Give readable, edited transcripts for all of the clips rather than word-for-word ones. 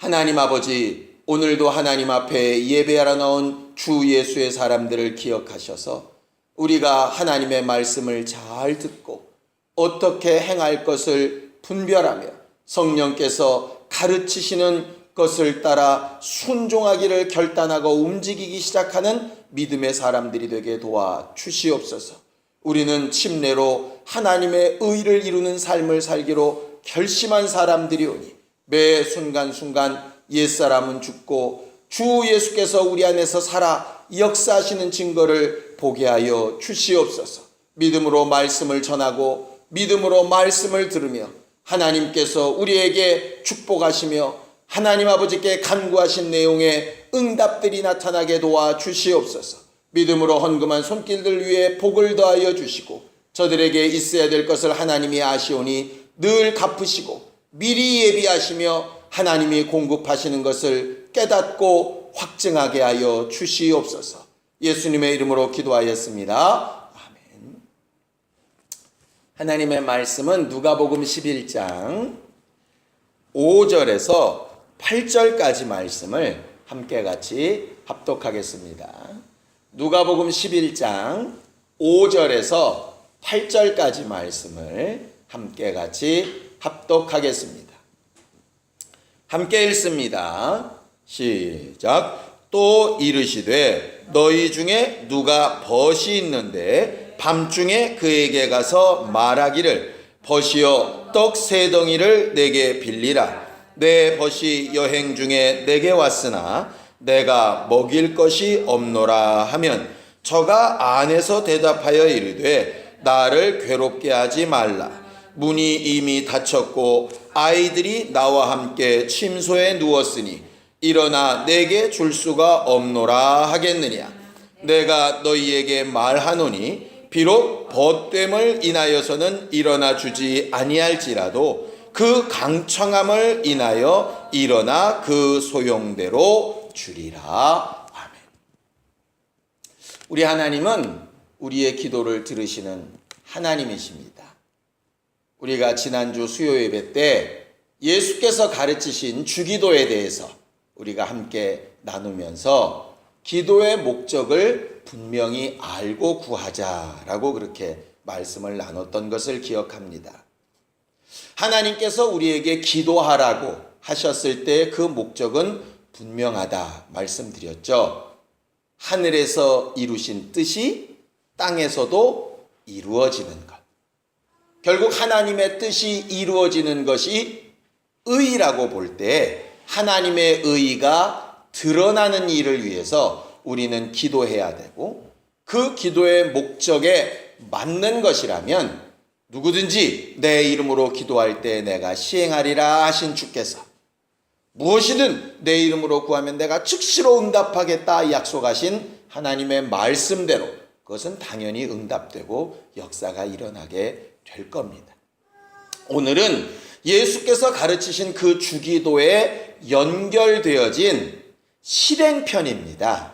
하나님 아버지, 오늘도 하나님 앞에 예배하러 나온 주 예수의 사람들을 기억하셔서 우리가 하나님의 말씀을 잘 듣고 어떻게 행할 것을 분별하며 성령께서 가르치시는 것을 따라 순종하기를 결단하고 움직이기 시작하는 믿음의 사람들이 되게 도와 주시옵소서. 우리는 침례로 하나님의 의를 이루는 삶을 살기로 결심한 사람들이오니 매 순간순간 옛사람은 죽고 주 예수께서 우리 안에서 살아 역사하시는 증거를 보게 하여 주시옵소서. 믿음으로 말씀을 전하고 믿음으로 말씀을 들으며 하나님께서 우리에게 축복하시며 하나님 아버지께 간구하신 내용의 응답들이 나타나게 도와 주시옵소서. 믿음으로 헌금한 손길들 위에 복을 더하여 주시고 저들에게 있어야 될 것을 하나님이 아시오니 늘 갚으시고 미리 예비하시며 하나님이 공급하시는 것을 깨닫고 확증하게 하여 주시옵소서. 예수님의 이름으로 기도하였습니다. 아멘. 하나님의 말씀은 누가복음 11장 5절에서 8절까지 말씀을 함께 같이 합독하겠습니다. 누가복음 11장 5절에서 8절까지 말씀을 함께 같이 합독하겠습니다. 함께 읽습니다. 시작. 또 이르시되 너희 중에 누가 벗이 있는데 밤중에 그에게 가서 말하기를 벗이여 떡 세 덩이를 내게 빌리라. 내 벗이 여행 중에 내게 왔으나 내가 먹일 것이 없노라 하면 저가 안에서 대답하여 이르되 나를 괴롭게 하지 말라. 문이 이미 닫혔고 아이들이 나와 함께 침소에 누웠으니 일어나 내게 줄 수가 없노라 하겠느냐. 내가 너희에게 말하노니 비록 벗됨을 인하여서는 일어나 주지 아니할지라도 그 강청함을 인하여 일어나 그 소용대로 주리라. 아멘. 우리 하나님은 우리의 기도를 들으시는 하나님이십니다. 우리가 지난주 수요 예배 때 예수께서 가르치신 주기도에 대해서 우리가 함께 나누면서 기도의 목적을 분명히 알고 구하자라고 그렇게 말씀을 나눴던 것을 기억합니다. 하나님께서 우리에게 기도하라고 하셨을 때 그 목적은 분명하다 말씀드렸죠. 하늘에서 이루신 뜻이 땅에서도 이루어지는 것. 결국 하나님의 뜻이 이루어지는 것이 의라고 볼 때 하나님의 의가 드러나는 일을 위해서 우리는 기도해야 되고 그 기도의 목적에 맞는 것이라면 누구든지 내 이름으로 기도할 때 내가 시행하리라 하신 주께서 무엇이든 내 이름으로 구하면 내가 즉시로 응답하겠다 약속하신 하나님의 말씀대로 그것은 당연히 응답되고 역사가 일어나게 될 겁니다. 오늘은 예수께서 가르치신 그 주기도에 연결되어진 실행편입니다.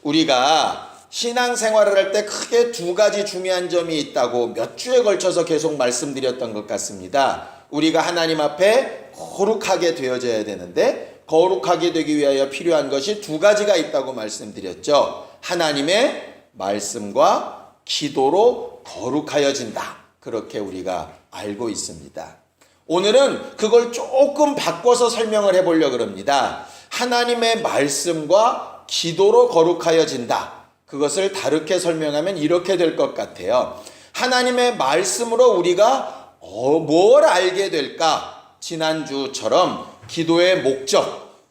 우리가 신앙생활을 할 때 크게 두 가지 중요한 점이 있다고 몇 주에 걸쳐서 계속 말씀드렸던 것 같습니다. 우리가 하나님 앞에 거룩하게 되어져야 되는데 거룩하게 되기 위하여 필요한 것이 두 가지가 있다고 말씀드렸죠. 하나님의 말씀과 기도로 거룩하여진다. 그렇게 우리가 알고 있습니다. 오늘은 그걸 조금 바꿔서 설명을 해보려고 합니다. 하나님의 말씀과 기도로 거룩하여진다. 그것을 다르게 설명하면 이렇게 될 것 같아요. 하나님의 말씀으로 우리가 뭘 알게 될까? 지난주처럼 기도의 목적,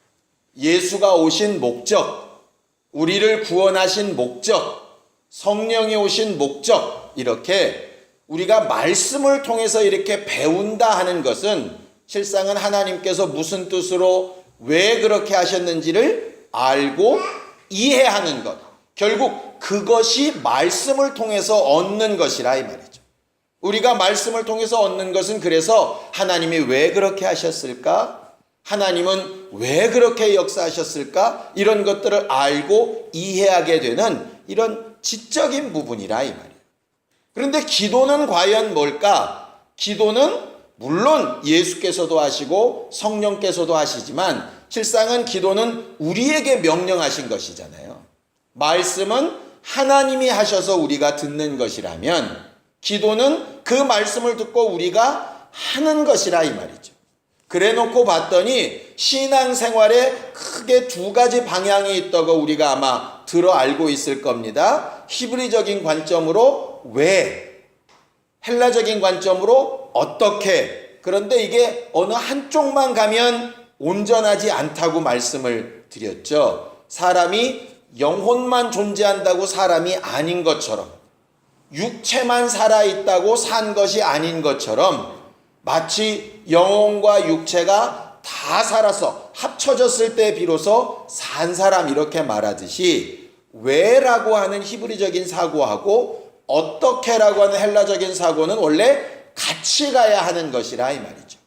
예수가 오신 목적, 우리를 구원하신 목적, 성령이 오신 목적, 이렇게 우리가 말씀을 통해서 이렇게 배운다 하는 것은 실상은 하나님께서 무슨 뜻으로 왜 그렇게 하셨는지를 알고 이해하는 것. 결국 그것이 말씀을 통해서 얻는 것이라 이 말이죠. 우리가 말씀을 통해서 얻는 것은 그래서 하나님이 왜 그렇게 하셨을까? 하나님은 왜 그렇게 역사하셨을까? 이런 것들을 알고 이해하게 되는 이런 지적인 부분이라 이 말이에요. 그런데 기도는 과연 뭘까? 기도는 물론 예수께서도 하시고 성령께서도 하시지만 실상은 기도는 우리에게 명령하신 것이잖아요. 말씀은 하나님이 하셔서 우리가 듣는 것이라면 기도는 그 말씀을 듣고 우리가 하는 것이라 이 말이죠. 그래 놓고 봤더니 신앙생활에 크게 두 가지 방향이 있다고 우리가 아마 들어 알고 있을 겁니다. 히브리적인 관점으로 왜, 헬라적인 관점으로 어떻게. 그런데 이게 어느 한쪽만 가면 온전하지 않다고 말씀을 드렸죠. 사람이 영혼만 존재한다고 사람이 아닌 것처럼, 육체만 살아있다고 산 것이 아닌 것처럼, 마치 영혼과 육체가 다 살아서 합쳐졌을 때 비로소 산 사람 이렇게 말하듯이 왜라고 하는 히브리적인 사고하고 어떻게라고 하는 헬라적인 사고는 원래 같이 가야 하는 것이라 이 말이죠.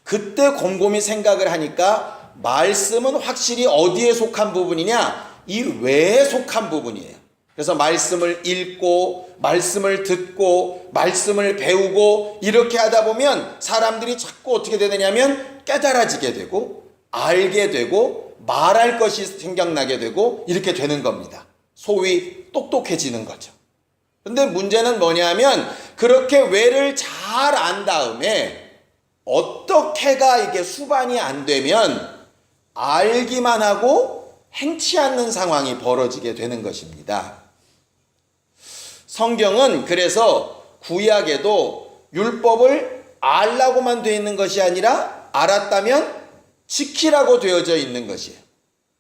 그때 곰곰이 생각을 하니까 말씀은 확실히 어디에 속한 부분이냐? 이 왜에 속한 부분이에요. 그래서 말씀을 읽고 말씀을 듣고 말씀을 배우고 이렇게 하다 보면 사람들이 자꾸 어떻게 되느냐면 깨달아지게 되고 알게 되고 말할 것이 생각나게 되고 이렇게 되는 겁니다. 소위 똑똑해지는 거죠. 근데 문제는 뭐냐면 그렇게 왜를 잘 안 다음에 어떻게가 이게 수반이 안 되면 알기만 하고 행치 않는 상황이 벌어지게 되는 것입니다. 성경은 그래서 구약에도 율법을 알라고만 되어 있는 것이 아니라 알았다면 지키라고 되어져 있는 것이에요.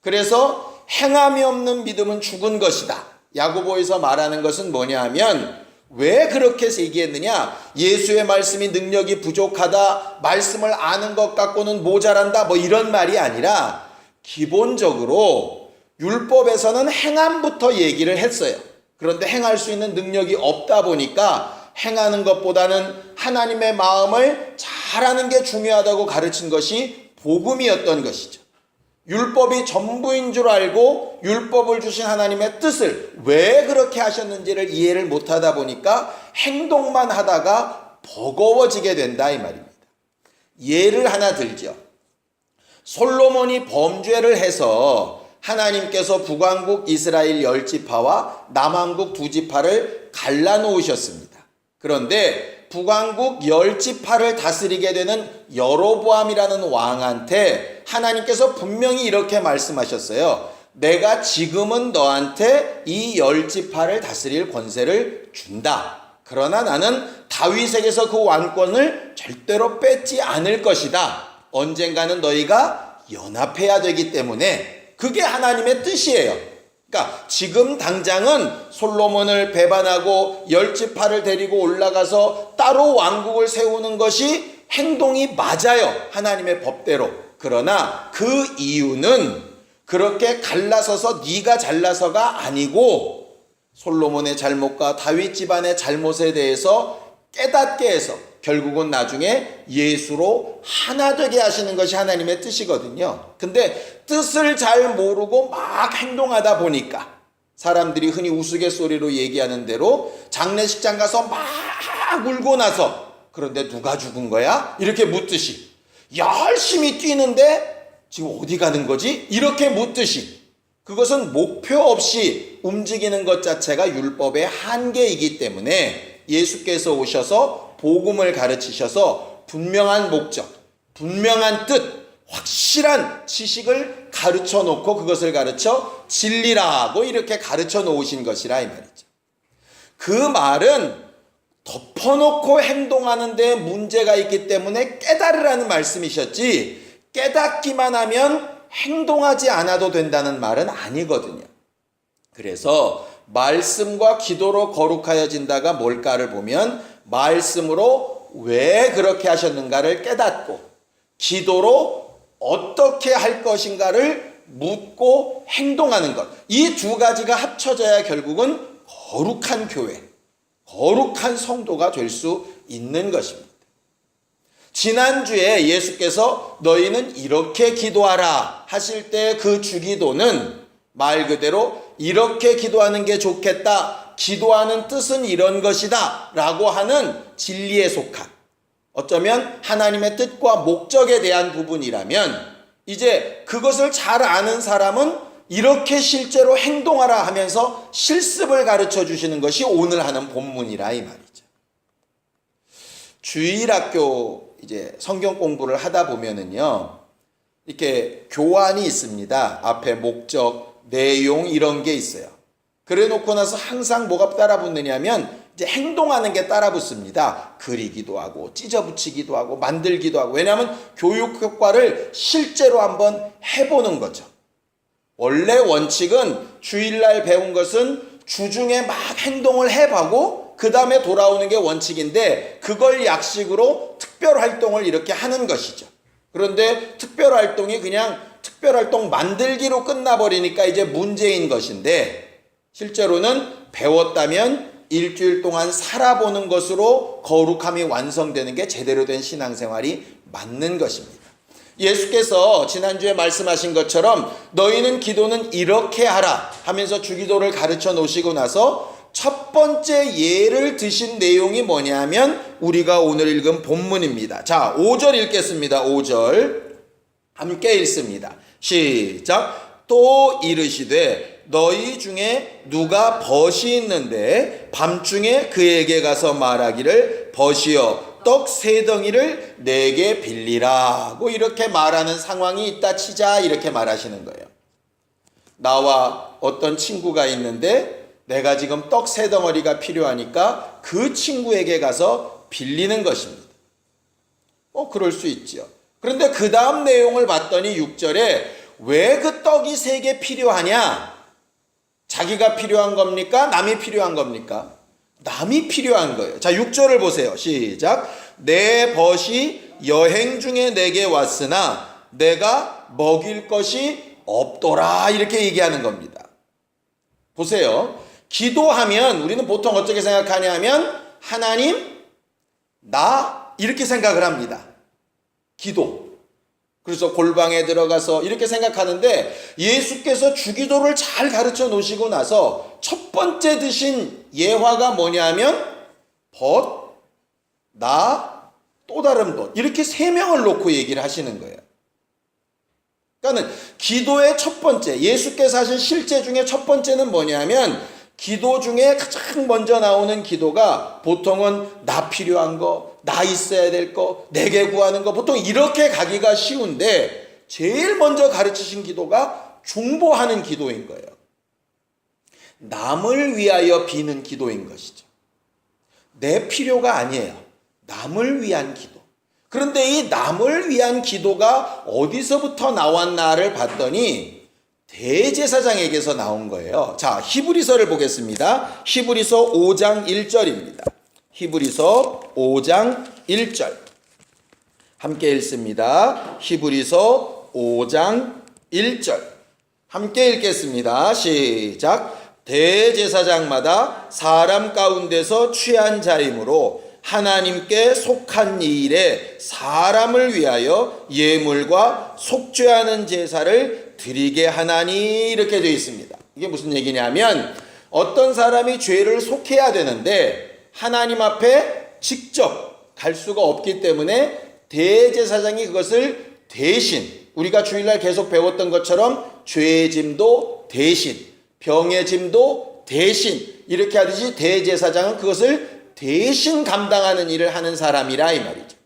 그래서 행함이 없는 믿음은 죽은 것이다. 야고보에서 말하는 것은 뭐냐 하면 왜 그렇게 얘기했느냐? 예수의 말씀이 능력이 부족하다, 말씀을 아는 것 갖고는 모자란다, 뭐 이런 말이 아니라 기본적으로 율법에서는 행함부터 얘기를 했어요. 그런데 행할 수 있는 능력이 없다 보니까 행하는 것보다는 하나님의 마음을 잘하는 게 중요하다고 가르친 것이 복음이었던 것이죠. 율법이 전부인 줄 알고 율법을 주신 하나님의 뜻을 왜 그렇게 하셨는지를 이해를 못하다 보니까 행동만 하다가 버거워지게 된다 이 말입니다. 예를 하나 들죠. 솔로몬이 범죄를 해서 하나님께서 북왕국 이스라엘 10지파와 남왕국 2지파를 갈라놓으셨습니다. 그런데 북왕국 10지파를 다스리게 되는 여로보암이라는 왕한테 하나님께서 분명히 이렇게 말씀하셨어요. 내가 지금은 너한테 이 10지파를 다스릴 권세를 준다. 그러나 나는 다윗에게서 그 왕권을 절대로 뺏지 않을 것이다. 언젠가는 너희가 연합해야 되기 때문에 그게 하나님의 뜻이에요. 그러니까 지금 당장은 솔로몬을 배반하고 10지파를 데리고 올라가서 따로 왕국을 세우는 것이 행동이 맞아요. 하나님의 법대로. 그러나 그 이유는 그렇게 갈라서서 네가 잘나서가 아니고 솔로몬의 잘못과 다윗 집안의 잘못에 대해서 깨닫게 해서 결국은 나중에 예수로 하나 되게 하시는 것이 하나님의 뜻이거든요. 근데 뜻을 잘 모르고 막 행동하다 보니까 사람들이 흔히 우스갯소리로 얘기하는 대로 장례식장 가서 막 울고 나서 그런데 누가 죽은 거야? 이렇게 묻듯이 열심히 뛰는데 지금 어디 가는 거지? 이렇게 묻듯이 그것은 목표 없이 움직이는 것 자체가 율법의 한계이기 때문에 예수께서 오셔서 복음을 가르치셔서 분명한 목적, 분명한 뜻, 확실한 지식을 가르쳐 놓고 그것을 가르쳐 진리라고 이렇게 가르쳐 놓으신 것이라 이 말이죠. 그 말은 덮어놓고 행동하는 데 문제가 있기 때문에 깨달으라는 말씀이셨지 깨닫기만 하면 행동하지 않아도 된다는 말은 아니거든요. 그래서 말씀과 기도로 거룩하여진다가 뭘까를 보면 말씀으로 왜 그렇게 하셨는가를 깨닫고 기도로 어떻게 할 것인가를 묻고 행동하는 것. 이 두 가지가 합쳐져야 결국은 거룩한 교회, 거룩한 성도가 될 수 있는 것입니다. 지난주에 예수께서 너희는 이렇게 기도하라 하실 때 그 주기도는 말 그대로 이렇게 기도하는 게 좋겠다. 기도하는 뜻은 이런 것이다 라고 하는 진리에 속한 어쩌면 하나님의 뜻과 목적에 대한 부분이라면 이제 그것을 잘 아는 사람은 이렇게 실제로 행동하라 하면서 실습을 가르쳐 주시는 것이 오늘 하는 본문이라 이 말이죠. 주일학교 이제 성경 공부를 하다 보면은요, 이렇게 교환이 있습니다. 앞에 목적, 내용 이런 게 있어요. 그래 놓고 나서 항상 뭐가 따라 붙느냐면 이제 행동하는 게 따라 붙습니다. 그리기도 하고 찢어붙이기도 하고 만들기도 하고. 왜냐하면 교육 효과를 실제로 한번 해보는 거죠. 원래 원칙은 주일날 배운 것은 주중에 막 행동을 해보고 그 다음에 돌아오는 게 원칙인데 그걸 약식으로 특별활동을 이렇게 하는 것이죠. 그런데 특별활동이 그냥 특별활동 만들기로 끝나버리니까 이제 문제인 것인데, 실제로는 배웠다면 일주일 동안 살아보는 것으로 거룩함이 완성되는 게 제대로 된 신앙생활이 맞는 것입니다. 예수께서 지난주에 말씀하신 것처럼 너희는 기도는 이렇게 하라 하면서 주기도를 가르쳐 놓으시고 나서 첫 번째 예를 드신 내용이 뭐냐면 우리가 오늘 읽은 본문입니다. 자, 5절 읽겠습니다. 5절 함께 읽습니다. 시작. 또 이르시되 너희 중에 누가 벗이 있는데 밤중에 그에게 가서 말하기를 벗이여 떡 세 덩이를 내게 빌리라고 이렇게 말하는 상황이 있다 치자, 이렇게 말하시는 거예요. 나와 어떤 친구가 있는데 내가 지금 떡 세 덩어리가 필요하니까 그 친구에게 가서 빌리는 것입니다. 그럴 수 있죠. 그런데 그 다음 내용을 봤더니 6절에 왜 그 떡이 세 개 필요하냐? 자기가 필요한 겁니까? 남이 필요한 겁니까? 남이 필요한 거예요. 자, 6절을 보세요. 시작. 내 벗이 여행 중에 내게 왔으나 내가 먹일 것이 없더라, 이렇게 얘기하는 겁니다. 보세요. 기도하면 우리는 보통 어떻게 생각하냐면 하나님, 나 이렇게 생각을 합니다. 기도. 그래서 골방에 들어가서 이렇게 생각하는데 예수께서 주기도를 잘 가르쳐 놓으시고 나서 첫 번째 드신 예화가 뭐냐면 벗, 나, 또 다른 벗, 이렇게 세 명을 놓고 얘기를 하시는 거예요. 그러니까 기도의 첫 번째, 예수께서 하신 실제 중에 첫 번째는 뭐냐면 기도 중에 가장 먼저 나오는 기도가 보통은 나 필요한 거, 나 있어야 될 거, 내게 구하는 거, 보통 이렇게 가기가 쉬운데 제일 먼저 가르치신 기도가 중보하는 기도인 거예요. 남을 위하여 비는 기도인 것이죠. 내 필요가 아니에요. 남을 위한 기도. 그런데 이 남을 위한 기도가 어디서부터 나왔나를 봤더니 대제사장에게서 나온 거예요. 자, 히브리서를 보겠습니다. 히브리서 5장 1절입니다. 히브리서 5장 1절 함께 읽습니다. 히브리서 5장 1절 함께 읽겠습니다. 시작. 대제사장마다 사람 가운데서 취한 자이므로 하나님께 속한 이 일에 사람을 위하여 예물과 속죄하는 제사를 드리게 하나니, 이렇게 되어 있습니다. 이게 무슨 얘기냐면 어떤 사람이 죄를 속해야 되는데 하나님 앞에 직접 갈 수가 없기 때문에 대제사장이 그것을 대신, 우리가 주일날 계속 배웠던 것처럼 죄의 짐도 대신, 병의 짐도 대신 이렇게 하듯이 대제사장은 그것을 대신 감당하는 일을 하는 사람이라 이 말이죠.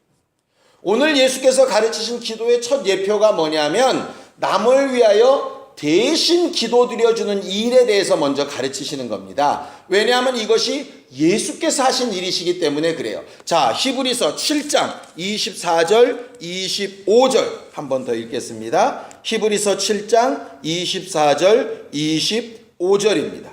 오늘 예수께서 가르치신 기도의 첫 예표가 뭐냐면 남을 위하여 대신 기도드려주는 일에 대해서 먼저 가르치시는 겁니다. 왜냐하면 이것이 예수께서 하신 일이시기 때문에 그래요. 자, 히브리서 7장 24절 25절 한 번 더 읽겠습니다. 히브리서 7장 24절 25절입니다.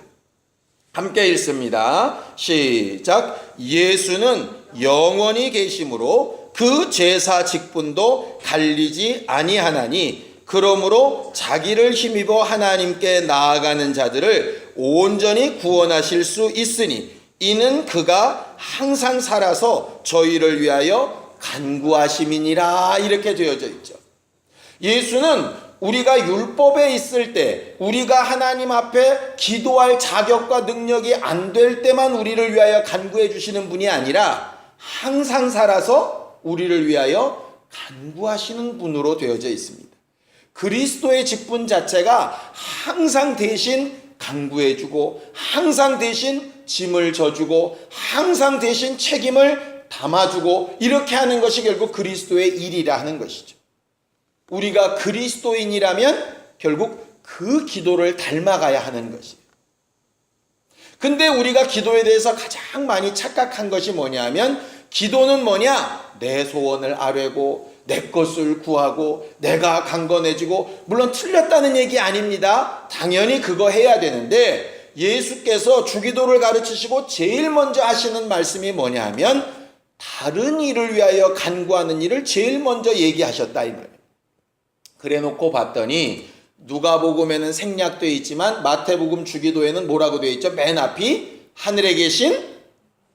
함께 읽습니다. 시작. 예수는 영원히 계심으로 그 제사 직분도 갈리지 아니하나니 그러므로 자기를 힘입어 하나님께 나아가는 자들을 온전히 구원하실 수 있으니 이는 그가 항상 살아서 저희를 위하여 간구하심이니라, 이렇게 되어져 있죠. 예수는 우리가 율법에 있을 때, 우리가 하나님 앞에 기도할 자격과 능력이 안 될 때만 우리를 위하여 간구해 주시는 분이 아니라 항상 살아서 우리를 위하여 간구하시는 분으로 되어져 있습니다. 그리스도의 직분 자체가 항상 대신 간구해주고, 항상 대신 짐을 져주고, 항상 대신 책임을 담아주고, 이렇게 하는 것이 결국 그리스도의 일이라 하는 것이죠. 우리가 그리스도인이라면 결국 그 기도를 닮아가야 하는 것이에요. 근데 우리가 기도에 대해서 가장 많이 착각한 것이 뭐냐면, 기도는 뭐냐? 내 소원을 아뢰고 내 것을 구하고 내가 강건해지고, 물론 틀렸다는 얘기 아닙니다. 당연히 그거 해야 되는데, 예수께서 주기도를 가르치시고 제일 먼저 하시는 말씀이 뭐냐 하면, 다른 일을 위하여 간구하는 일을 제일 먼저 얘기하셨다 이 말이에요. 그래 놓고 봤더니 누가복음에는 생략되어 있지만 마태복음 주기도에는 뭐라고 되어 있죠? 맨 앞이 하늘에 계신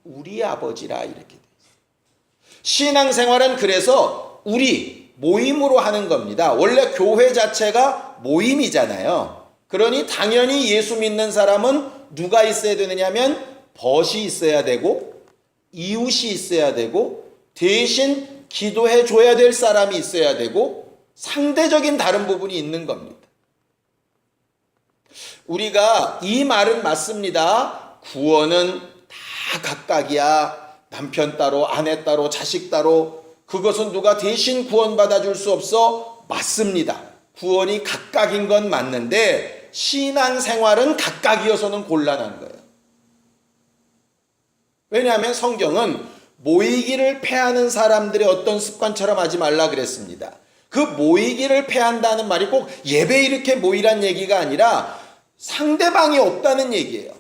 우리 아버지라 이렇게 되어 있어요. 신앙생활은 그래서 우리 모임으로 하는 겁니다. 원래 교회 자체가 모임이잖아요. 그러니 당연히 예수 믿는 사람은 누가 있어야 되느냐면 벗이 있어야 되고, 이웃이 있어야 되고, 대신 기도해 줘야 될 사람이 있어야 되고, 상대적인 다른 부분이 있는 겁니다. 우리가 이 말은 맞습니다. 구원은 다 각각이야. 남편 따로, 아내 따로, 자식 따로. 그것은 누가 대신 구원받아 줄 수 없어. 맞습니다. 구원이 각각인 건 맞는데, 신앙생활은 각각이어서는 곤란한 거예요. 왜냐하면 성경은 모이기를 패하는 사람들의 어떤 습관처럼 하지 말라 그랬습니다. 그 모이기를 패한다는 말이 꼭 예배 이렇게 모이란 얘기가 아니라 상대방이 없다는 얘기예요.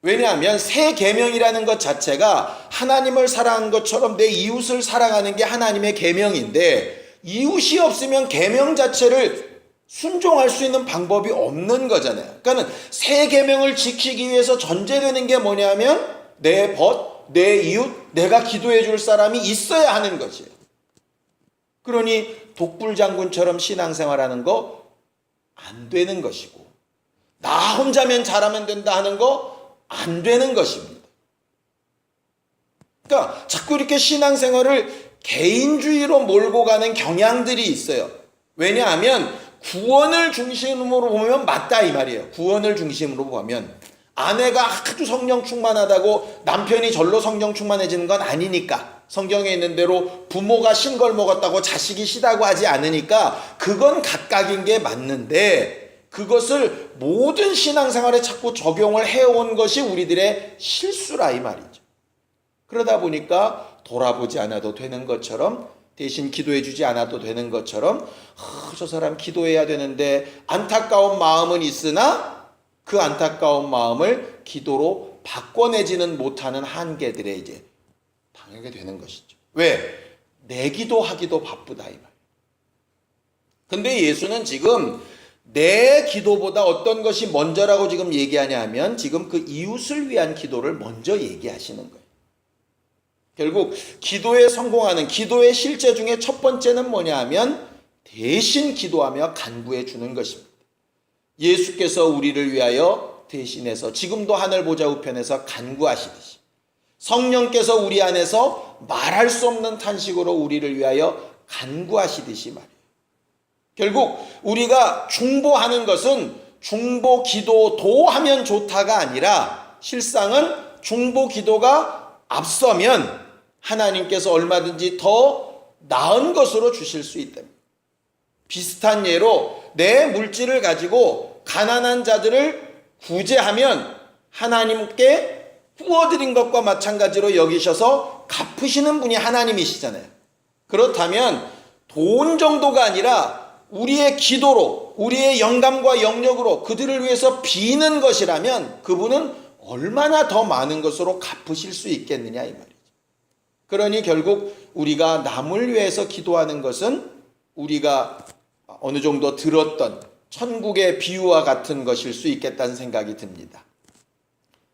왜냐하면 새 계명이라는 것 자체가 하나님을 사랑한 것처럼 내 이웃을 사랑하는 게 하나님의 계명인데, 이웃이 없으면 계명 자체를 순종할 수 있는 방법이 없는 거잖아요. 그러니까 새 계명을 지키기 위해서 전제되는 게 뭐냐면 내 벗, 내 이웃, 내가 기도해 줄 사람이 있어야 하는 것이에요. 그러니 독불장군처럼 신앙생활하는 거 안 되는 것이고, 나 혼자면 잘하면 된다 하는 거 안 되는 것입니다. 그러니까 자꾸 이렇게 신앙생활을 개인주의로 몰고 가는 경향들이 있어요. 왜냐하면 구원을 중심으로 보면 맞다 이 말이에요. 구원을 중심으로 보면 아내가 아주 성령 충만하다고 남편이 절로 성령 충만해지는 건 아니니까, 성경에 있는 대로 부모가 신걸 먹었다고 자식이 시다고 하지 않으니까 그건 각각인 게 맞는데, 그것을 모든 신앙생활에 자꾸 적용을 해온 것이 우리들의 실수라 이 말이죠. 그러다 보니까 돌아보지 않아도 되는 것처럼, 대신 기도해 주지 않아도 되는 것처럼, 저 사람 기도해야 되는데 안타까운 마음은 있으나 그 안타까운 마음을 기도로 바꿔내지는 못하는 한계들에 이제 당하게 되는 것이죠. 왜? 내 기도하기도 바쁘다 이 말. 근데 예수는 지금 내 기도보다 어떤 것이 먼저라고 지금 얘기하냐 하면, 지금 그 이웃을 위한 기도를 먼저 얘기하시는 거예요. 결국 기도에 성공하는 기도의 실제 중에 첫 번째는 뭐냐 하면 대신 기도하며 간구해 주는 것입니다. 예수께서 우리를 위하여 대신해서 지금도 하늘 보좌 우편에서 간구하시듯이, 성령께서 우리 안에서 말할 수 없는 탄식으로 우리를 위하여 간구하시듯이 말이에요. 결국 우리가 중보하는 것은 중보 기도도 하면 좋다가 아니라, 실상은 중보 기도가 앞서면 하나님께서 얼마든지 더 나은 것으로 주실 수 있답니다. 비슷한 예로 내 물질을 가지고 가난한 자들을 구제하면 하나님께 부어드린 것과 마찬가지로 여기셔서 갚으시는 분이 하나님이시잖아요. 그렇다면 돈 정도가 아니라 우리의 기도로, 우리의 영감과 영역으로 그들을 위해서 비는 것이라면 그분은 얼마나 더 많은 것으로 갚으실 수 있겠느냐 이 말이죠. 그러니 결국 우리가 남을 위해서 기도하는 것은 우리가 어느 정도 들었던 천국의 비유와 같은 것일 수 있겠다는 생각이 듭니다.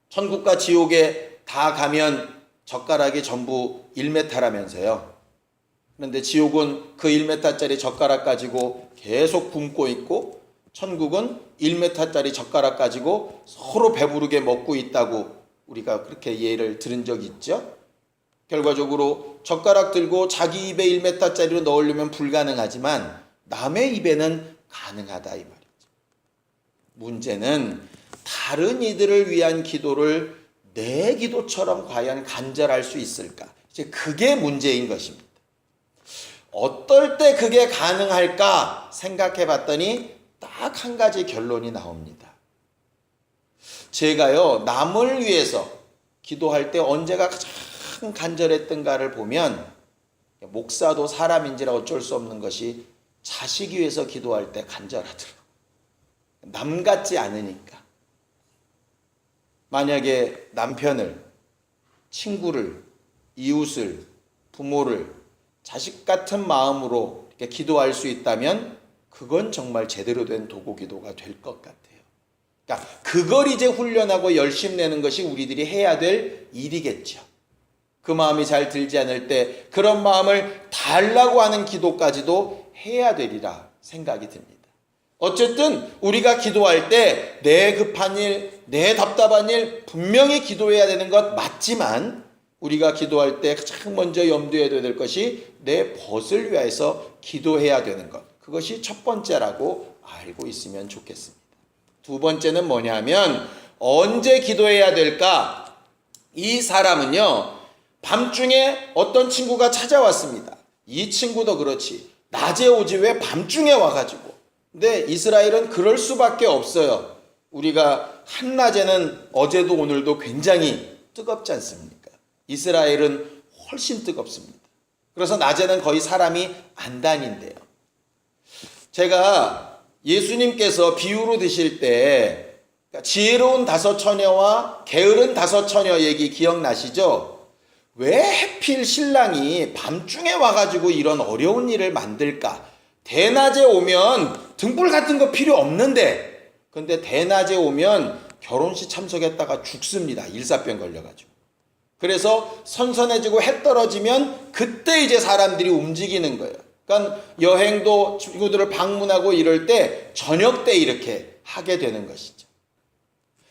천국과 지옥에 다 가면 젓가락이 전부 1m라면서요. 그런데 지옥은 그 1m짜리 젓가락 가지고 계속 굶고 있고, 천국은 1m짜리 젓가락 가지고 서로 배부르게 먹고 있다고 우리가 그렇게 예를 들은 적이 있죠. 결과적으로 젓가락 들고 자기 입에 1m짜리로 넣으려면 불가능하지만 남의 입에는 가능하다 이 말이죠. 문제는 다른 이들을 위한 기도를 내 기도처럼 과연 간절할 수 있을까? 이제 그게 문제인 것입니다. 어떨 때 그게 가능할까 생각해 봤더니 딱 한 가지 결론이 나옵니다. 제가요, 남을 위해서 기도할 때 언제가 가장 간절했던가를 보면, 목사도 사람인지라 어쩔 수 없는 것이 자식 위해서 기도할 때 간절하더라고요. 남 같지 않으니까. 만약에 남편을, 친구를, 이웃을, 부모를 자식 같은 마음으로 이렇게 기도할 수 있다면 그건 정말 제대로 된 도구 기도가 될 것 같아요. 그러니까 그걸 이제 훈련하고 열심 내는 것이 우리들이 해야 될 일이겠죠. 그 마음이 잘 들지 않을 때 그런 마음을 달라고 하는 기도까지도 해야 되리라 생각이 듭니다. 어쨌든 우리가 기도할 때 내 급한 일, 내 답답한 일 분명히 기도해야 되는 것 맞지만, 우리가 기도할 때 가장 먼저 염두에 둬야 될 것이 내 벗을 위해서 기도해야 되는 것. 그것이 첫 번째라고 알고 있으면 좋겠습니다. 두 번째는 뭐냐면, 언제 기도해야 될까? 이 사람은요, 밤중에 어떤 친구가 찾아왔습니다. 이 친구도 그렇지. 낮에 오지 왜 밤중에 와가지고. 근데 이스라엘은 그럴 수밖에 없어요. 우리가 한낮에는 어제도 오늘도 굉장히 뜨겁지 않습니까? 이스라엘은 훨씬 뜨겁습니다. 그래서 낮에는 거의 사람이 안 다닌대요. 제가 예수님께서 비유로 드실 때 지혜로운 5 처녀와 게으른 5 처녀 얘기 기억나시죠? 왜 하필 신랑이 밤중에 와가지고 이런 어려운 일을 만들까? 대낮에 오면 등불 같은 거 필요 없는데, 근데 대낮에 오면 결혼식 참석했다가 죽습니다. 일사병 걸려가지고. 그래서 선선해지고 해 떨어지면 그때 이제 사람들이 움직이는 거예요. 그러니까 여행도 친구들을 방문하고 이럴 때 저녁 때 이렇게 하게 되는 것이죠.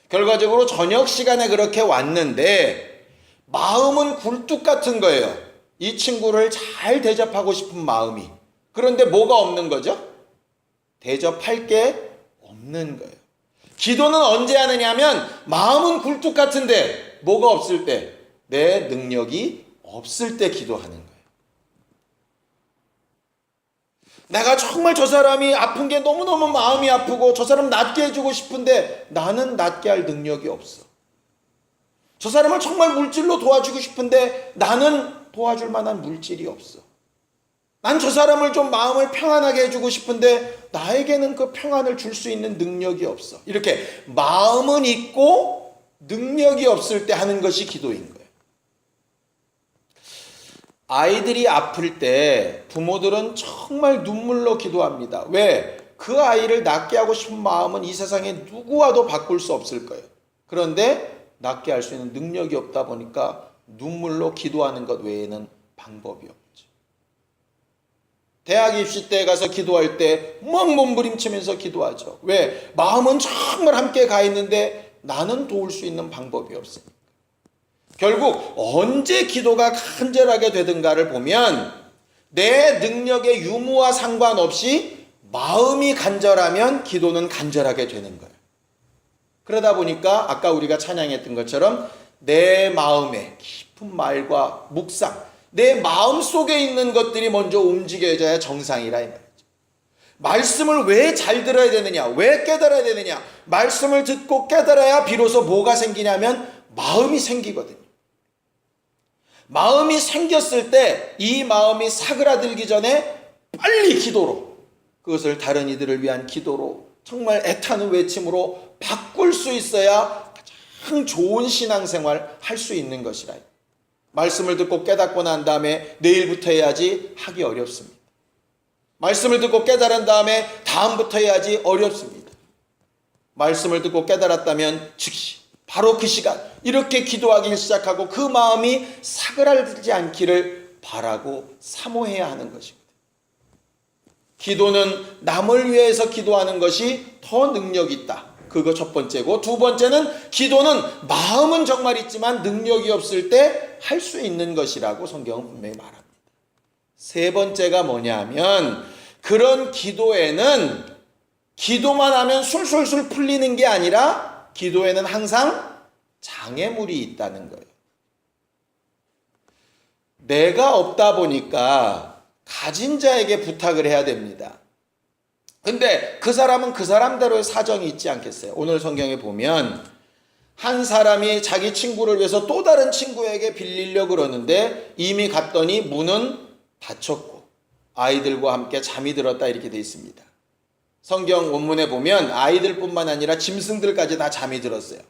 결과적으로 저녁 시간에 그렇게 왔는데 마음은 굴뚝 같은 거예요. 이 친구를 잘 대접하고 싶은 마음이. 그런데 뭐가 없는 거죠? 대접할 게 없는 거예요. 기도는 언제 하느냐면 마음은 굴뚝 같은데 뭐가 없을 때, 내 능력이 없을 때 기도하는 거예요. 내가 정말 저 사람이 아픈 게 너무너무 마음이 아프고 저 사람 낫게 해주고 싶은데 나는 낫게 할 능력이 없어. 저 사람을 정말 물질로 도와주고 싶은데 나는 도와줄 만한 물질이 없어. 난 저 사람을 좀 마음을 평안하게 해주고 싶은데 나에게는 그 평안을 줄 수 있는 능력이 없어. 이렇게 마음은 있고 능력이 없을 때 하는 것이 기도인 거예요. 아이들이 아플 때 부모들은 정말 눈물로 기도합니다. 왜? 그 아이를 낫게 하고 싶은 마음은 이 세상에 누구와도 바꿀 수 없을 거예요. 그런데 낫게 할 수 있는 능력이 없다 보니까 눈물로 기도하는 것 외에는 방법이 없죠. 대학 입시 때 가서 기도할 때 막 몸부림치면서 기도하죠. 왜? 마음은 정말 함께 가 있는데 나는 도울 수 있는 방법이 없으니까. 결국 언제 기도가 간절하게 되든가를 보면 내 능력의 유무와 상관없이 마음이 간절하면 기도는 간절하게 되는 거예요. 그러다 보니까 아까 우리가 찬양했던 것처럼 내 마음의 깊은 말과 묵상, 내 마음 속에 있는 것들이 먼저 움직여져야 정상이라 이 말이죠. 말씀을 왜 잘 들어야 되느냐? 왜 깨달아야 되느냐? 말씀을 듣고 깨달아야 비로소 뭐가 생기냐면 마음이 생기거든요. 마음이 생겼을 때 이 마음이 사그라들기 전에 빨리 기도로, 그것을 다른 이들을 위한 기도로, 정말 애타는 외침으로 바꿀 수 있어야 가장 좋은 신앙생활 할 수 있는 것이라. 말씀을 듣고 깨닫고 난 다음에 내일부터 해야지 하기 어렵습니다. 말씀을 듣고 깨달은 다음에 다음부터 해야지 어렵습니다. 말씀을 듣고 깨달았다면 즉시 바로 그 시간 이렇게 기도하기 시작하고 그 마음이 사그라들지 않기를 바라고 사모해야 하는 것이거든요. 기도는 남을 위해서 기도하는 것이 더 능력이 있다. 그거 첫 번째고, 두 번째는 기도는 마음은 정말 있지만 능력이 없을 때 할 수 있는 것이라고 성경은 분명히 말합니다. 세 번째가 뭐냐면 그런 기도에는 기도만 하면 술술술 풀리는 게 아니라 기도에는 항상 장애물이 있다는 거예요. 내가 없다 보니까 가진 자에게 부탁을 해야 됩니다. 근데 그 사람은 그 사람대로의 사정이 있지 않겠어요? 오늘 성경에 보면 한 사람이 자기 친구를 위해서 또 다른 친구에게 빌리려고 그러는데 이미 갔더니 문은 닫혔고 아이들과 함께 잠이 들었다 이렇게 되어 있습니다. 성경 원문에 보면 아이들뿐만 아니라 짐승들까지 다 잠이 들었어요.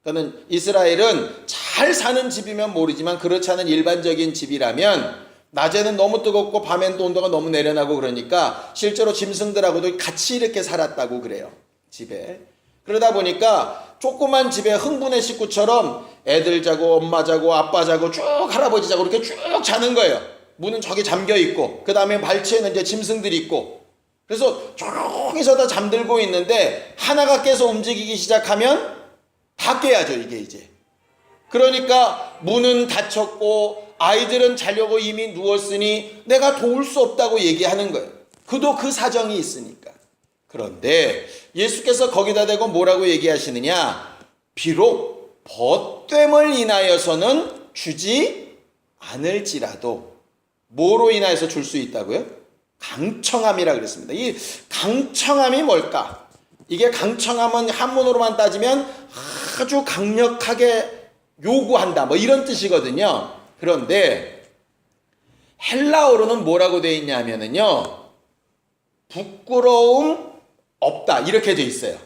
그러니까 이스라엘은 잘 사는 집이면 모르지만 그렇지 않은 일반적인 집이라면 낮에는 너무 뜨겁고 밤엔 또 온도가 너무 내려나고 그러니까 실제로 짐승들하고도 같이 이렇게 살았다고 그래요. 집에. 그러다 보니까 조그만 집에 흥분의 식구처럼 애들 자고 엄마 자고 아빠 자고 쭉 할아버지 자고 이렇게 쭉 자는 거예요. 문은 저기 잠겨 있고 그 다음에 발치에는 이제 짐승들이 있고 그래서 조용히서 다 잠들고 있는데 하나가 깨서 움직이기 시작하면 다 깨야죠 이게 이제. 그러니까 문은 닫혔고 아이들은 자려고 이미 누웠으니 내가 도울 수 없다고 얘기하는 거예요. 그도 그 사정이 있으니까. 그런데 예수께서 거기다 대고 뭐라고 얘기하시느냐? 비록 벗됨을 인하여서는 주지 않을지라도 뭐로 인하여서 줄 수 있다고요? 강청함이라 그랬습니다. 이 강청함이 뭘까? 이게 강청함은 한문으로만 따지면 아주 강력하게 요구한다 뭐 이런 뜻이거든요. 그런데 헬라어로는 뭐라고 되어 있냐면은요 부끄러움 없다 이렇게 되어 있어요.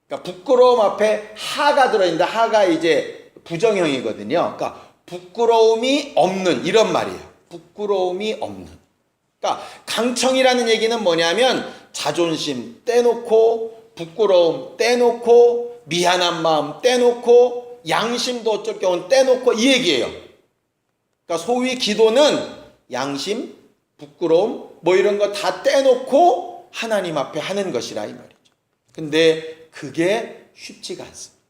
그러니까 부끄러움 앞에 하가 들어있는데 하가 이제 부정형이거든요. 그러니까 부끄러움이 없는 이런 말이에요. 부끄러움이 없는. 그러니까 강청이라는 얘기는 뭐냐면 자존심 떼놓고 부끄러움 떼놓고 미안한 마음 떼놓고 양심도 어쩔 경우는 떼놓고 이 얘기예요. 그러니까 소위 기도는 양심, 부끄러움 뭐 이런 거 다 떼놓고 하나님 앞에 하는 것이라 이 말이죠. 근데 그게 쉽지가 않습니다.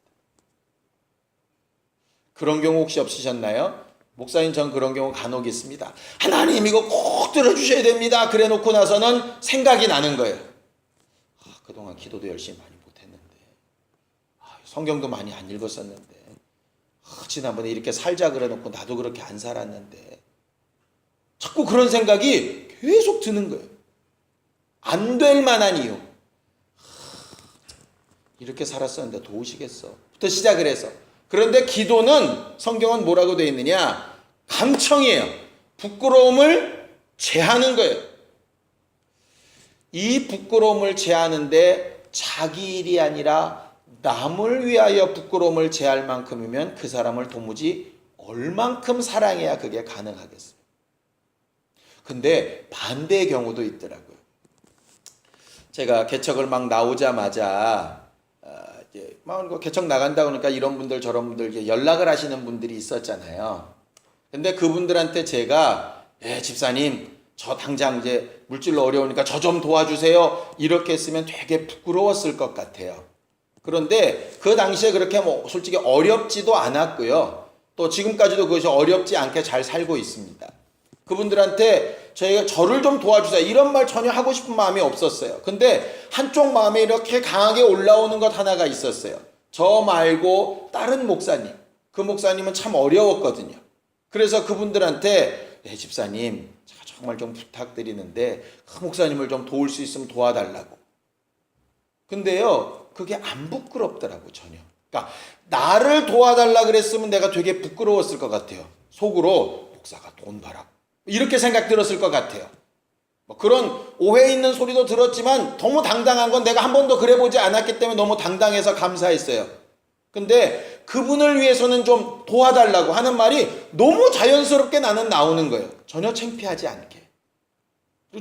그런 경우 혹시 없으셨나요? 목사님 전 그런 경우 간혹 있습니다. 하나님 이거 꼭 들어주셔야 됩니다. 그래 놓고 나서는 생각이 나는 거예요. 그동안 기도도 열심히 많이 못했는데 성경도 많이 안 읽었었는데 지난번에 이렇게 살자 그래 놓고 나도 그렇게 안 살았는데 자꾸 그런 생각이 계속 드는 거예요. 안 될 만한 이유. 이렇게 살았었는데 도우시겠어? 부터 시작을 해서. 그런데 기도는 성경은 뭐라고 되어 있느냐? 강청이에요. 부끄러움을 제하는 거예요. 이 부끄러움을 제하는데 자기 일이 아니라 남을 위하여 부끄러움을 제할 만큼이면 그 사람을 도무지 얼만큼 사랑해야 그게 가능하겠어요. 근데 반대의 경우도 있더라고요. 제가 개척을 막 나오자마자 이제 막 개척 나간다 그러니까 이런 분들 저런 분들 연락을 하시는 분들이 있었잖아요. 근데 그분들한테 제가 집사님 저 당장 이제 물질로 어려우니까 저 좀 도와주세요 이렇게 했으면 되게 부끄러웠을 것 같아요. 그런데 그 당시에 그렇게 뭐 솔직히 어렵지도 않았고요. 또 지금까지도 그것이 어렵지 않게 잘 살고 있습니다. 그분들한테 저희가 저를 좀 도와주세요 이런 말 전혀 하고 싶은 마음이 없었어요. 근데 한쪽 마음에 이렇게 강하게 올라오는 것 하나가 있었어요. 저 말고 다른 목사님, 그 목사님은 참 어려웠거든요. 그래서 그분들한테 집사님 제가 정말 좀 부탁드리는데 그 목사님을 좀 도울 수 있으면 도와달라고. 근데요 그게 안 부끄럽더라고 전혀. 그러니까 나를 도와달라 그랬으면 내가 되게 부끄러웠을 것 같아요. 속으로 목사가 돈 바라고 이렇게 생각 들었을 것 같아요. 뭐 그런 오해 있는 소리도 들었지만 너무 당당한 건 내가 한 번도 그래보지 않았기 때문에 너무 당당해서 감사했어요. 근데 그분을 위해서는 좀 도와달라고 하는 말이 너무 자연스럽게 나는 나오는 거예요. 전혀 창피하지 않게.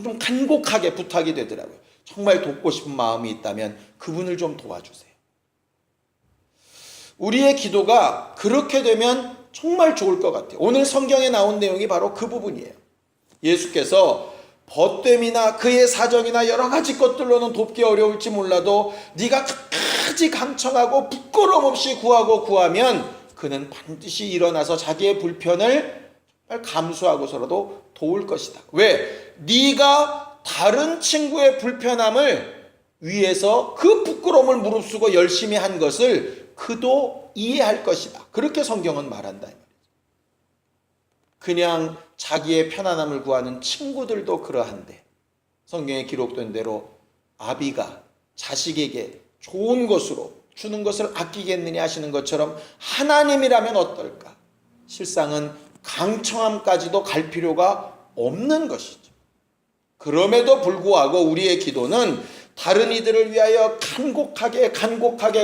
좀 간곡하게 부탁이 되더라고요. 정말 돕고 싶은 마음이 있다면 그분을 좀 도와주세요. 우리의 기도가 그렇게 되면 정말 좋을 것 같아요. 오늘 성경에 나온 내용이 바로 그 부분이에요. 예수께서 벗됨이나 그의 사정이나 여러 가지 것들로는 돕기 어려울지 몰라도 네가 끝까지 강청하고 부끄러움 없이 구하고 구하면 그는 반드시 일어나서 자기의 불편을 감수하고서라도 도울 것이다. 왜? 네가 다른 친구의 불편함을 위해서 그 부끄러움을 무릅쓰고 열심히 한 것을 그도 이해할 것이다. 그렇게 성경은 말한다. 그냥 자기의 편안함을 구하는 친구들도 그러한데 성경에 기록된 대로 아비가 자식에게 좋은 것으로 주는 것을 아끼겠느냐 하시는 것처럼 하나님이라면 어떨까? 실상은 강청함까지도 갈 필요가 없는 것이죠. 그럼에도 불구하고 우리의 기도는 다른 이들을 위하여 간곡하게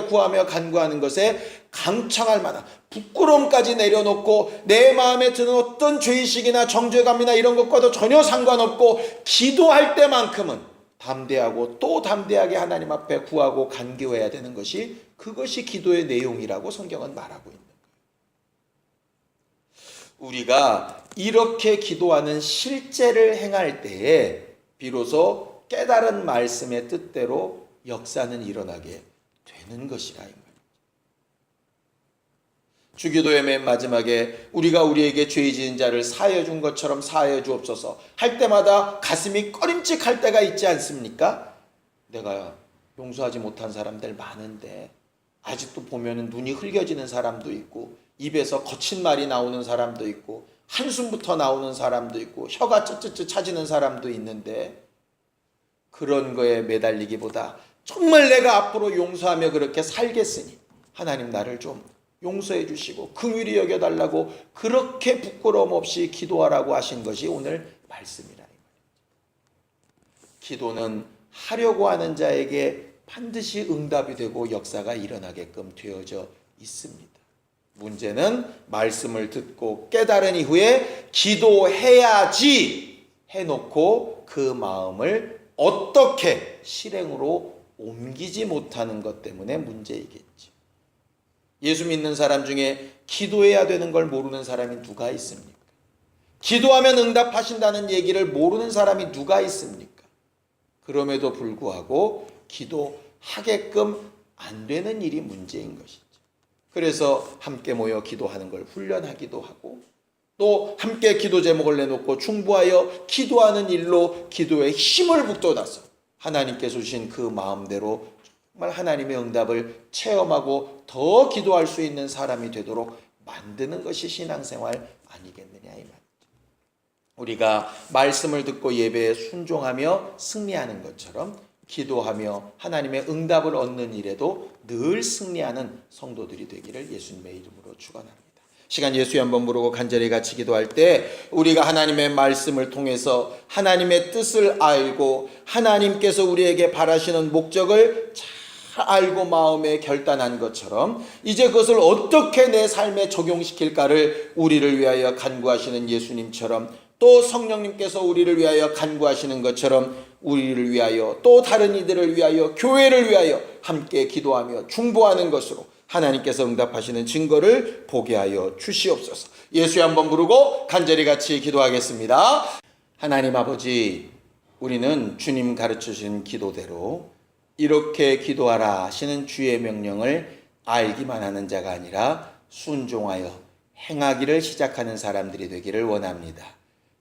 구하며 간구하는 것에 강청할 만한 부끄러움까지 내려놓고 내 마음에 드는 어떤 죄의식이나 정죄감이나 이런 것과도 전혀 상관없고 기도할 때만큼은 담대하고 또 담대하게 하나님 앞에 구하고 간구해야 되는 것이 그것이 기도의 내용이라고 성경은 말하고 있는 거예요. 우리가 이렇게 기도하는 실제를 행할 때에 비로소 깨달은 말씀의 뜻대로 역사는 일어나게 되는 것이라 이 말이죠. 주기도의 맨 마지막에 우리가 우리에게 죄 지은 자를 사하여 준 것처럼 사하여 주옵소서 할 때마다 가슴이 꺼림칙할 때가 있지 않습니까? 내가 용서하지 못한 사람들 많은데 아직도 보면은 눈이 흘겨지는 사람도 있고 입에서 거친 말이 나오는 사람도 있고 한숨부터 나오는 사람도 있고 혀가 쯧쯧쯧 차지는 사람도 있는데 그런 거에 매달리기보다 정말 내가 앞으로 용서하며 그렇게 살겠으니 하나님 나를 좀 용서해 주시고 긍휼히 여겨달라고 그렇게 부끄러움 없이 기도하라고 하신 것이 오늘 말씀이라. 기도는 하려고 하는 자에게 반드시 응답이 되고 역사가 일어나게끔 되어져 있습니다. 문제는 말씀을 듣고 깨달은 이후에 기도해야지 해놓고 그 마음을 어떻게 실행으로 옮기지 못하는 것 때문에 문제이겠죠. 예수 믿는 사람 중에 기도해야 되는 걸 모르는 사람이 누가 있습니까? 기도하면 응답하신다는 얘기를 모르는 사람이 누가 있습니까? 그럼에도 불구하고 기도하게끔 안 되는 일이 문제인 것이죠. 그래서 함께 모여 기도하는 걸 훈련하기도 하고 또 함께 기도 제목을 내놓고 중보하여 기도하는 일로 기도의 힘을 북돋아서 하나님께서 주신 그 마음대로 정말 하나님의 응답을 체험하고 더 기도할 수 있는 사람이 되도록 만드는 것이 신앙생활 아니겠느냐 이 말이죠. 우리가 말씀을 듣고 예배에 순종하며 승리하는 것처럼 기도하며 하나님의 응답을 얻는 일에도 늘 승리하는 성도들이 되기를 예수님의 이름으로 축원합니다. 시간 예수에 한번 부르고 간절히 같이 기도할 때 우리가 하나님의 말씀을 통해서 하나님의 뜻을 알고 하나님께서 우리에게 바라시는 목적을 잘 알고 마음에 결단한 것처럼 이제 그것을 어떻게 내 삶에 적용시킬까를 우리를 위하여 간구하시는 예수님처럼 또 성령님께서 우리를 위하여 간구하시는 것처럼 우리를 위하여 또 다른 이들을 위하여 교회를 위하여 함께 기도하며 중보하는 것으로 하나님께서 응답하시는 증거를 보게 하여 주시옵소서. 예수에 한번 부르고 간절히 같이 기도하겠습니다. 하나님 아버지, 우리는 주님 가르쳐주신 기도대로 이렇게 기도하라 하시는 주의 명령을 알기만 하는 자가 아니라 순종하여 행하기를 시작하는 사람들이 되기를 원합니다.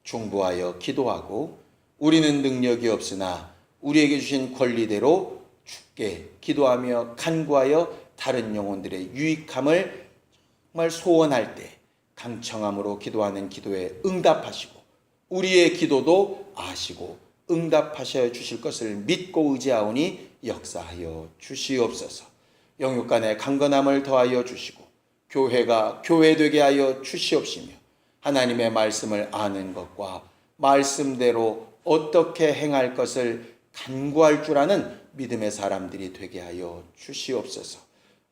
중보하여 기도하고 우리는 능력이 없으나 우리에게 주신 권리대로 주께 기도하며 간구하여 다른 영혼들의 유익함을 정말 소원할 때 강청함으로 기도하는 기도에 응답하시고 우리의 기도도 아시고 응답하셔 주실 것을 믿고 의지하오니 역사하여 주시옵소서. 영육간의 강건함을 더하여 주시고 교회가 교회되게 하여 주시옵시며 하나님의 말씀을 아는 것과 말씀대로 어떻게 행할 것을 간구할 줄 아는 믿음의 사람들이 되게 하여 주시옵소서.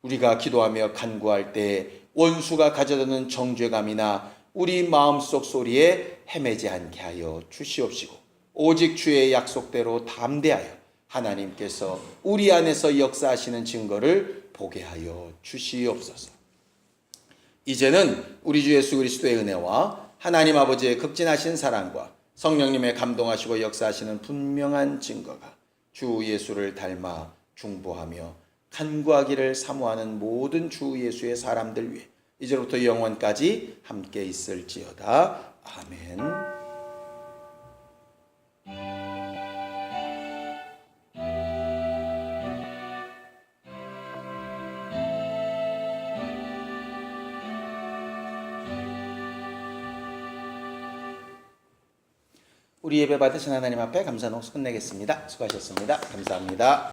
우리가 기도하며 간구할 때 원수가 가져다는 정죄감이나 우리 마음속 소리에 헤매지 않게 하여 주시옵시고 오직 주의 약속대로 담대하여 하나님께서 우리 안에서 역사하시는 증거를 보게 하여 주시옵소서. 이제는 우리 주 예수 그리스도의 은혜와 하나님 아버지의 극진하신 사랑과 성령님의 감동하시고 역사하시는 분명한 증거가 주 예수를 닮아 중보하며 간구하기를 사모하는 모든 주 예수의 사람들 위해 이제로부터 영원까지 함께 있을지어다. 아멘. 우리 예배 받으신 하나님 앞에 감사 농수 끝내겠습니다. 수고하셨습니다. 감사합니다.